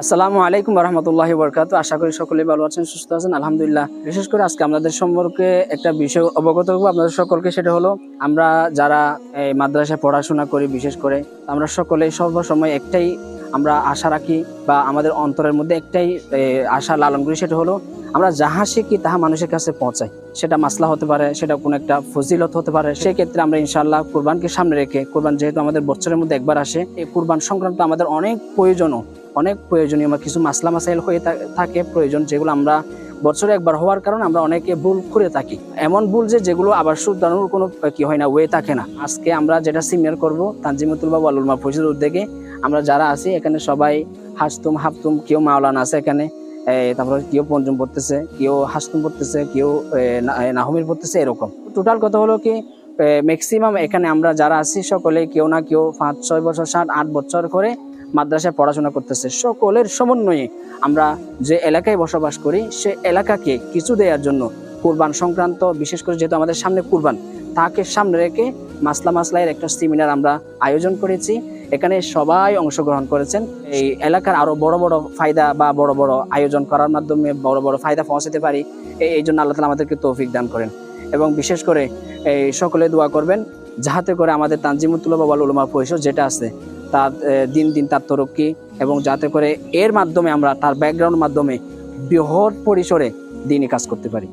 আসসালামু আলাইকুম রহমতুল্লাহি বরকাতুহু। আশা করি সকলেই ভালো আছেন, সুস্থ আছেন, আলহামদুলিল্লাহ। বিশেষ করে আজকে আমাদের সম্পর্কে একটা বিষয় অবগত করবো আপনাদের সকলকে। সেটা হলো, আমরা যারা এই মাদ্রাসায় পড়াশোনা করি, বিশেষ করে আমরা সকলেই সর্বসময় একটাই আমরা আশা রাখি, বা আমাদের অন্তরের মধ্যে একটাই আশা লালন করি। সেটা হলো, আমরা যাহা শিখি তাহা মানুষের কাছে পৌঁছাই। সেটা মাসলা হতে পারে, সেটা কোনো একটা ফজিলত হতে পারে। সেই ক্ষেত্রে আমরা ইনশাআল্লাহ কুরবানকে সামনে রেখে, কুরবান যেহেতু আমাদের বছরের মধ্যে একবার আসে, এই কুরবান সংক্রান্ত আমাদের অনেক প্রয়োজনীয় কিছু মাসলা মাসাইল হয়ে থাকে প্রয়োজন, যেগুলো আমরা বছরে একবার হওয়ার কারণে আমরা অনেকে ভুল করে থাকি। এমন ভুল যেগুলো আবার শুধরানোর কোনো হয় না, ওয়ে থাকে না। আজকে আমরা যেটা সিমিয়ার করব, তানজিমুল তুলবা ওয়াল উলমা পরিষদের উদ্যোগে আমরা যারা আছি এখানে সবাই হাসতুম হাফতুম, কেউ মাওলানা আছে এখানে, তারপরে কেউ পঞ্চম পড়তেছে, কেউ হাসতুম পড়তেছে, কেউ নাহমির পড়তেছে, এরকম টোটাল কথা হলো কি, ম্যাক্সিমাম এখানে আমরা যারা আছি সকলে কেউ না কেউ 5-6 বছর 7-8 বছর করে মাদ্রাসায় পড়াশোনা করতেছে। সকলের সমন্বয়ে আমরা যে এলাকায় বসবাস করি, সে এলাকাকে কিছু দেওয়ার জন্য কুরবান সংক্রান্ত, বিশেষ করে যেহেতু আমাদের সামনে কুরবান, তাকে সামনে রেখে মাসলাইয়ের একটা সেমিনার আমরা আয়োজন করেছি। এখানে সবাই অংশগ্রহণ করেছেন। এই এলাকার আরো বড় বড় ফায়দা বা বড় বড় আয়োজন করার মাধ্যমে বড় বড় ফায়দা পৌঁছাতে পারি, এই জন্য আল্লাহ তাআলা আমাদেরকে তৌফিক দান করেন। এবং বিশেষ করে এই সকলে দোয়া করবেন, যাহাতে করে আমাদের তানজিমুল তুলবা ওয়াল উলামা পরিষদ যেটা আছে তার দিন দিন তার তরক্কি, এবং যাতে করে এর মাধ্যমে আমরা তার ব্যাকগ্রাউন্ড মাধ্যমে বৃহৎ পরিসরে দিনই কাজ করতে পারি।